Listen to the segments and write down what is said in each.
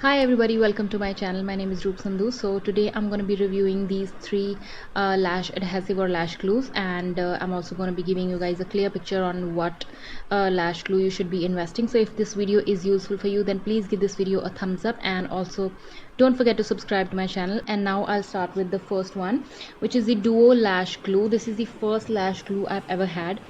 Hi everybody, welcome to my channel. My name is Roop Sandhu. So today I'm going to be reviewing these three lash adhesive or lash glues, and I'm also going to be giving you guys a clear picture on what lash glue you should be investing. So if this video is useful for you, then please give this video a thumbs up, and also don't forget to subscribe to my channel. And now I'll start with the first one, which is the Duo Lash Glue. This is the first lash glue I've ever had.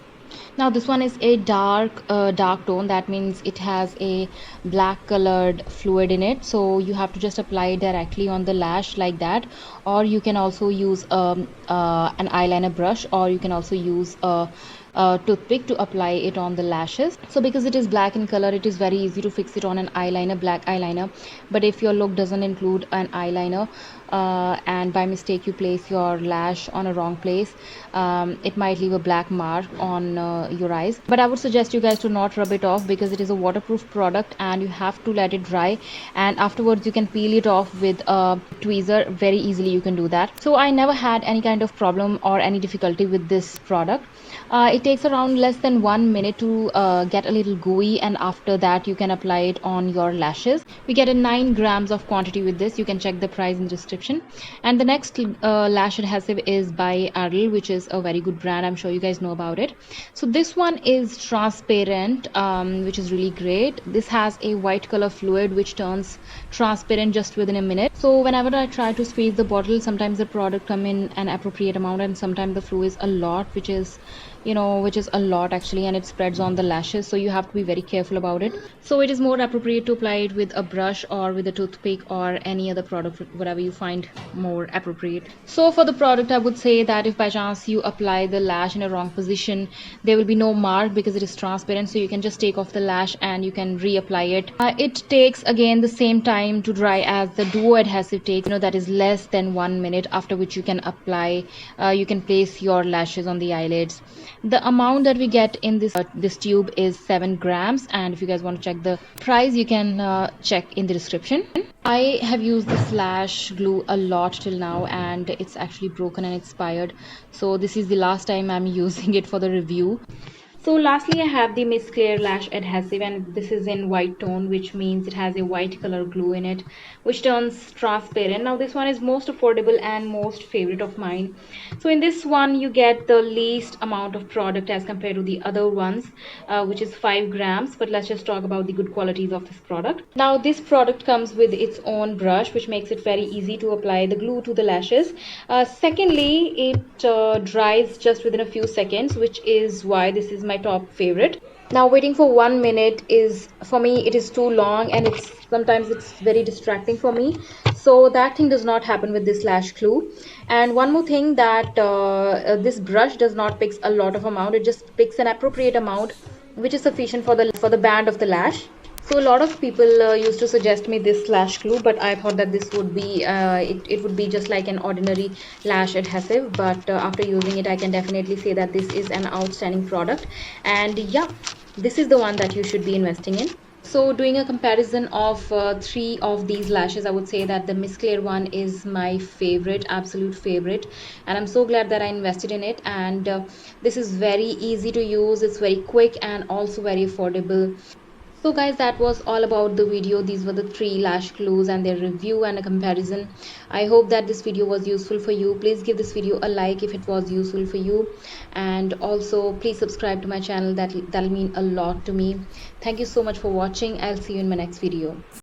Now this one is a dark tone. That means it has a black colored fluid in it, so you have to just apply it directly on the lash like that, or you can also use an eyeliner brush, or you can also use a toothpick to apply it on the lashes. So because it is black in color, it is very easy to fix it on an eyeliner, black eyeliner. But if your look doesn't include an eyeliner, and by mistake you place your lash on a wrong place, it might leave a black mark on your eyes. But I would suggest you guys to not rub it off, because it is a waterproof product and you have to let it dry, and afterwards you can peel it off with a tweezer very easily. You can do that. So I never had any kind of problem or any difficulty with this product. It takes around less than 1 minute to get a little gooey, and after that you can apply it on your lashes. We get a 9 grams of quantity with this. You can check the price in the description. And the next lash adhesive is by Ardell, which is a very good brand. I'm sure you guys know about it. So this one is transparent, which is really great. This has a white color fluid which turns transparent just within a minute. So whenever I try to squeeze the bottle, sometimes the product come in an appropriate amount, and sometimes the fluid is a lot, which is a lot actually, and it spreads on the lashes, so you have to be very careful about it. So it is more appropriate to apply it with a brush or with a toothpick or any other product, whatever you find more appropriate. So for the product, I would say that if by chance you apply the lash in a wrong position, there will be no mark because it is transparent, so you can just take off the lash and you can reapply it. It takes again the same time to dry as the Duo adhesive takes, that is less than 1 minute, after which you can apply, you can place your lashes on the eyelids. The amount that we get in this tube is 7 grams, and if you guys want to check the price, you can check in the description. I have used this lash glue a lot till now, and it's actually broken and expired, so this is the last time I'm using it for the review. So lastly, I have the Miss Claire lash adhesive, and this is in white tone, which means it has a white color glue in it which turns transparent. Now this one is most affordable and most favorite of mine. So in this one you get the least amount of product as compared to the other ones, which is 5 grams. But let's just talk about the good qualities of this product. Now this product comes with its own brush, which makes it very easy to apply the glue to the lashes. Secondly, it dries just within a few seconds, which is why this is my top favorite. Now waiting for 1 minute is, for me, it is too long, and sometimes it's very distracting for me, so that thing does not happen with this lash glue. And one more thing, that this brush does not pick a lot of amount. It just picks an appropriate amount which is sufficient for the band of the lash. So a lot of people used to suggest me this lash glue, but I thought that this would be it would be just like an ordinary lash adhesive. But after using it, I can definitely say that this is an outstanding product, and yeah, this is the one that you should be investing in. So doing a comparison of 3 of these lashes, I would say that the Miss Claire one is my favorite, absolute favorite, and I'm so glad that I invested in it. And this is very easy to use, it's very quick, and also very affordable. So guys, that was all about the video. These were the 3 lash glues and their review and a comparison. I hope that this video was useful for you. Please give this video a like if it was useful for you, and also please subscribe to my channel. That'll mean a lot to me. Thank you so much for watching. I'll see you in my next video.